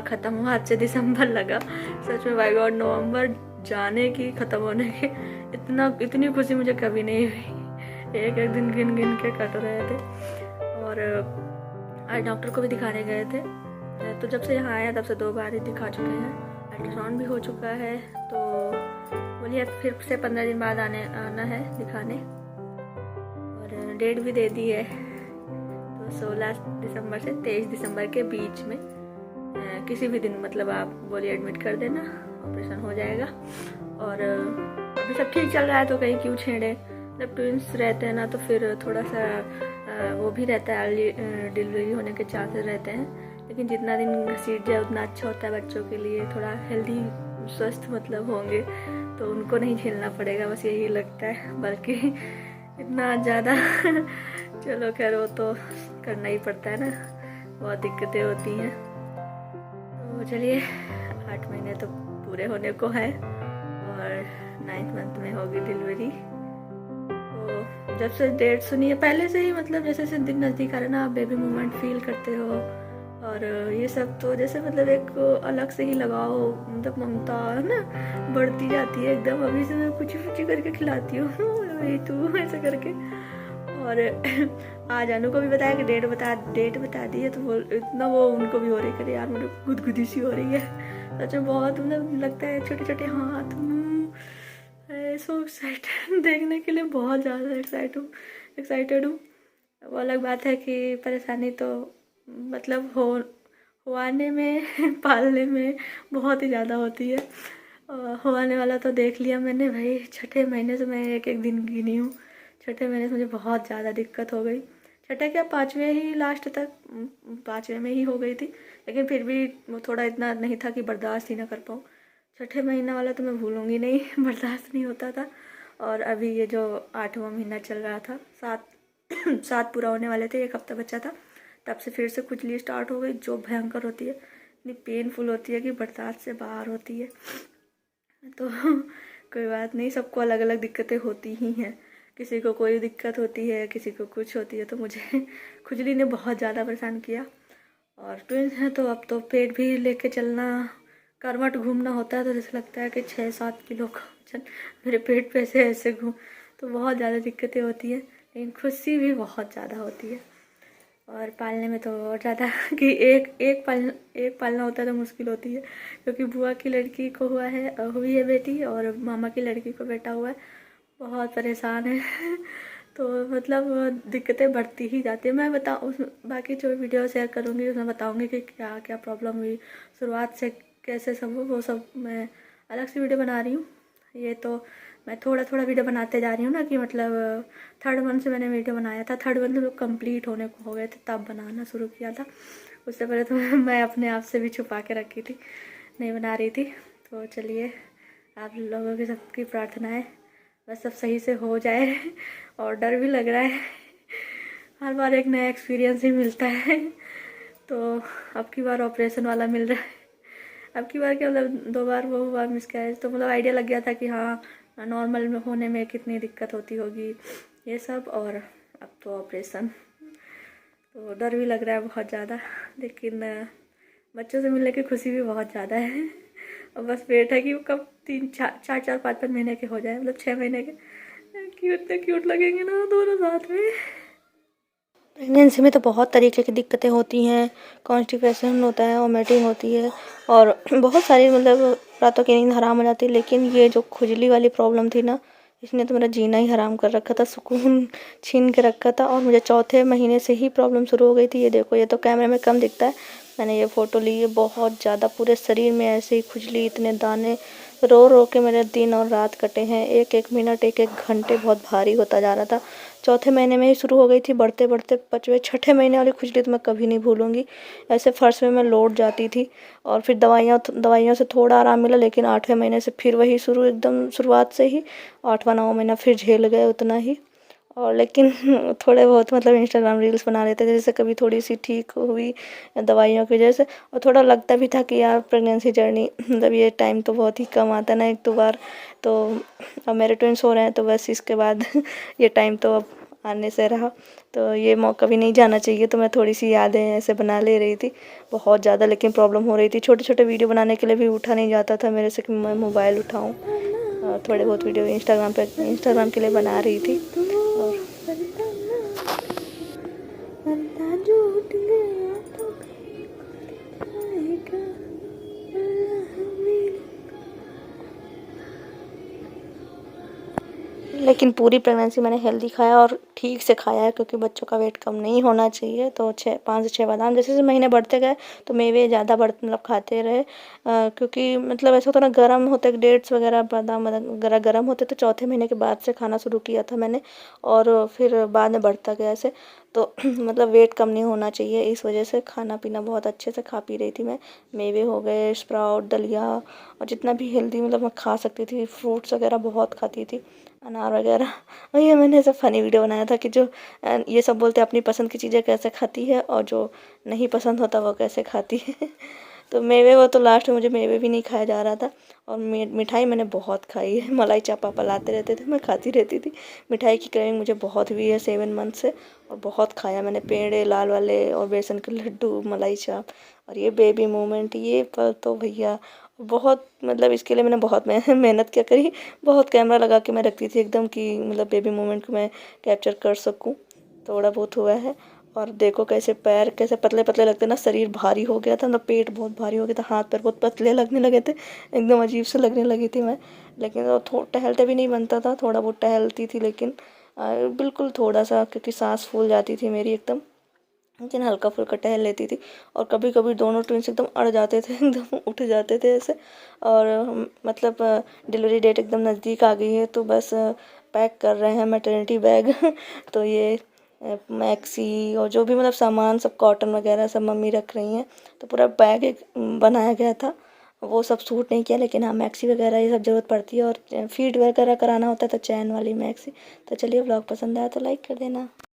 ख़त्म हुआ, आज से दिसंबर लगा। सच में बाय गॉड नवंबर जाने की, ख़त्म होने की इतनी खुशी मुझे कभी नहीं हुई। एक एक दिन गिन गिन के कट रहे थे। और आज डॉक्टर को भी दिखाने गए थे, तो जब से यहाँ आया तब से 2 बार ही दिखा चुके हैं। अल्ट्रासाउंड भी हो चुका है, तो बोलिए फिर से 15 दिन बाद आना है दिखाने, और डेट भी दे दी है। तो 16 दिसंबर से 23 दिसंबर के बीच में किसी भी दिन मतलब आप बोलिए एडमिट कर देना, ऑपरेशन हो जाएगा। और अभी सब ठीक चल रहा है तो कहीं क्यों छेड़े। जब ट्विंस रहते हैं ना तो फिर थोड़ा सा वो भी रहता है, अर्ली डिलीवरी होने के चांसेस रहते हैं। लेकिन जितना दिन घसीट जाए उतना अच्छा होता है बच्चों के लिए, थोड़ा हेल्दी स्वस्थ मतलब होंगे तो उनको नहीं झेलना पड़ेगा, बस यही लगता है। बल्कि इतना ज़्यादा चलो खैर वो तो करना ही पड़ता है ना, बहुत दिक्कतें होती हैं। तो चलिए 8 महीने तो पूरे होने को है और 9th मंथ में होगी डिलीवरी। तो जब से डेट सुनी है पहले से ही, मतलब जैसे जैसे दिन नज़दीक आ रहा है ना, आप बेबी मूवमेंट फील करते हो और ये सब तो जैसे मतलब एक अलग से ही लगाओ, मतलब ममता है ना बढ़ती जाती है एकदम। अभी से मैं कुछ करके खिलाती हूँ वही तू ऐसे करके। और आज अनु को भी बताया कि डेट बता दी है, तो वो इतना वो उनको भी हो रही है, यार मुझे गुदगुदी सी हो रही है सच में। बहुत मतलब लगता है छोटे छोटे हाथ, सो एक्साइटेड देखने के लिए, बहुत ज़्यादा एक्साइटेड हूँ। वो अलग बात है कि परेशानी तो मतलब होने में पालने में बहुत ही ज़्यादा होती है। होने वाला तो देख लिया मैंने भाई, 6ठे महीने से मैं एक एक दिन गिनी हूँ। 6ठे महीने से मुझे बहुत ज़्यादा दिक्कत हो गई। 6ठे क्या 5वें ही लास्ट तक 5वें में ही हो गई थी, लेकिन फिर भी वो थोड़ा इतना नहीं था कि बर्दाश्त ही ना कर पाऊँ। 6ठे महीना वाला तो मैं भूलूंगी नहीं, बर्दाश्त नहीं होता था। और अभी ये जो 8वां महीना चल रहा था, 7 पूरा होने वाले थे, 1 हफ्ता बचा था, तब से फिर से खुजली स्टार्ट हो गई, जो भयंकर होती है, इतनी पेनफुल होती है कि बर्दाश्त से बाहर होती है। तो कोई बात नहीं, सबको अलग अलग दिक्कतें होती ही हैं, किसी को कोई दिक्कत होती है, किसी को कुछ होती है। तो मुझे खुजली ने बहुत ज़्यादा परेशान किया। और ट्विंस हैं तो अब तो पेट भी लेके चलना, करवट घूमना होता है, तो जैसे लगता है कि 6-7 किलो का वजन मेरे पेट पे से ऐसे घूम, तो बहुत ज़्यादा दिक्कतें होती हैं। लेकिन खुशी भी बहुत ज़्यादा होती है, और पालने में तो और ज़्यादा कि एक पालना होता है तो मुश्किल होती है, क्योंकि बुआ की लड़की को हुई है बेटी, और मामा की लड़की को बेटा हुआ है। बहुत परेशान है तो मतलब दिक्कतें बढ़ती ही जाती है। मैं बाकी जो वीडियो शेयर करूँगी उसमें बताऊँगी कि क्या क्या प्रॉब्लम हुई शुरुआत से, कैसे सब वो सब मैं अलग से वीडियो बना रही हूँ। ये तो मैं थोड़ा थोड़ा वीडियो बनाते जा रही हूँ ना, कि मतलब 3rd मंथ से मैंने वीडियो बनाया था, 3rd मंथ में कंप्लीट होने को हो गए थे तब बनाना शुरू किया था। उससे पहले तो मैं अपने आप से भी छुपा के रखी थी, नहीं बना रही थी। तो चलिए, आप लोगों की सबकी प्रार्थना है बस सब सही से हो जाए। और डर भी लग रहा है, हर बार एक नया एक्सपीरियंस ही मिलता है। तो अब की बार ऑपरेशन वाला मिल रहा है, अब की बार क्या मतलब 2 बार वो हुआ मिसकैरेज, तो मतलब आइडिया लग गया था कि हाँ नॉर्मल में होने में कितनी दिक्कत होती होगी ये सब, और अब तो ऑपरेशन। तो डर भी लग रहा है बहुत ज़्यादा, लेकिन बच्चों से मिलने की खुशी भी बहुत ज़्यादा है। और बस वेट है कि वो कब 3-4-5 महीने के हो जाए, मतलब 6 महीने के। इतने क्यूट लगेंगे ना दोनों साथ में। प्रेगनेंसी में तो बहुत तरीके की दिक्कतें होती हैं, कॉन्स्टिपेशन होता है, वोमिटिंग होती है, और बहुत सारी मतलब रातों की नींद हराम हो जाती है। लेकिन ये जो खुजली वाली प्रॉब्लम थी ना, इसने तो मेरा जीना ही हराम कर रखा था, सुकून छीन के रखा था। और मुझे 4थे महीने से ही प्रॉब्लम शुरू हो गई थी। ये देखो, ये तो कैमरे में कम दिखता है, मैंने ये फ़ोटो ली है, बहुत ज़्यादा पूरे शरीर में ऐसे ही खुजली, इतने दाने, रो रो के मेरे दिन और रात कटे हैं। एक एक मिनट, एक एक घंटे बहुत भारी होता जा रहा था। 4थे महीने में ही शुरू हो गई थी, बढ़ते बढ़ते 5वें 6ठे महीने वाली खुजली तो मैं कभी नहीं भूलूंगी। ऐसे फर्श में मैं लौट जाती थी, और फिर दवाइयों से थोड़ा आराम मिला, लेकिन 8वें महीने से फिर वही शुरू, एकदम शुरुआत से ही 8वां 9वां महीना फिर झेल गए उतना ही। और लेकिन थोड़े बहुत मतलब इंस्टाग्राम रील्स बना लेते थे, जैसे कभी थोड़ी सी ठीक हुई दवाइयों की वजह से। और थोड़ा लगता भी था कि यार प्रेगनेंसी जर्नी मतलब ये टाइम तो बहुत ही कम आता है ना, 1-2 बार। तो अब मेरे ट्विंस हो रहे हैं, तो बस इसके बाद ये टाइम तो अब आने से रहा। तो ये मौका भी नहीं जाना चाहिए, तो मैं थोड़ी सी यादें ऐसे बना ले रही थी बहुत ज़्यादा, लेकिन प्रॉब्लम हो रही थी। छोटे छोटे वीडियो बनाने के लिए भी उठा नहीं जाता था मेरे से कि मैं मोबाइल उठाऊँ। थोड़े बहुत वीडियो इंस्टाग्राम के लिए बना रही थी। और लेकिन पूरी प्रेगनेंसी मैंने हेल्दी खाया और ठीक से खाया है, क्योंकि बच्चों का वेट कम नहीं होना चाहिए। तो 5 से 6 बादाम, जैसे जैसे महीने बढ़ते गए तो मेवे ज़्यादा मतलब खाते रहे, क्योंकि मतलब ऐसा होता ना, गर्म होते डेट्स वगैरह बादाम वगैरह गर्म होते, तो चौथे महीने के बाद से खाना शुरू किया था मैंने, और फिर बाद में बढ़ता गया ऐसे। तो मतलब वेट कम नहीं होना चाहिए, इस वजह से खाना पीना बहुत अच्छे से खा पी रही थी मैं। मेवे हो गए, स्प्राउट, दलिया, और जितना भी हेल्दी मतलब मैं खा सकती थी, फ्रूट्स वगैरह बहुत खाती थी, अनार वगैरह। और ये मैंने ऐसा फ़नी वीडियो बनाया था कि जो ये सब बोलते हैं अपनी पसंद की चीज़ें कैसे खाती है, और जो नहीं पसंद होता वो कैसे खाती है। तो मेवे, वो तो लास्ट में मुझे मेवे भी नहीं खाया जा रहा था। और मिठाई मैंने बहुत खाई है, मलाई चाप पापा लाते रहते थे, मैं खाती रहती थी। मिठाई की क्रेविंग मुझे बहुत हुई है 7 मंथ से, और बहुत खाया मैंने, पेड़े लाल वाले और बेसन के लड्डू, मलाई चाप, और ये बेबी मोमेंट, ये पल तो भैया बहुत, मतलब इसके लिए मैंने बहुत मेहनत क्या करी। बहुत कैमरा लगा के मैं रखती थी एकदम, कि मतलब बेबी मोमेंट को मैं कैप्चर कर सकूं। थोड़ा बहुत हुआ है। और देखो कैसे पैर कैसे पतले पतले लगते ना, शरीर भारी हो गया था ना, पेट बहुत भारी हो गया था, हाथ पैर बहुत पतले लगने लगे थे, एकदम अजीब से लगने लगी थी मैं। लेकिन वो टहलते भी नहीं बनता था, थोड़ा बहुत टहलती थी, लेकिन बिल्कुल थोड़ा सा, क्योंकि सांस फूल जाती थी मेरी एकदम, लेकिन हल्का फुल्का टहल लेती थी। और कभी कभी दोनों ट्विंस एकदम अड़ जाते थे, एकदम उठ जाते थे ऐसे। और मतलब डिलीवरी डेट एकदम नज़दीक आ गई है, तो बस पैक कर रहे हैं मैटरनिटी बैग। तो ये मैक्सी और जो भी मतलब सामान सब, कॉटन वगैरह सब मम्मी रख रही हैं। तो पूरा बैग एक बनाया गया था, वो सब सूट नहीं किया, लेकिन हाँ मैक्सी वगैरह ये सब ज़रूरत पड़ती है, और फीड वगैरह कराना होता है तो चैन वाली मैक्सी। तो चलिए, व्लॉग पसंद आया तो लाइक कर देना।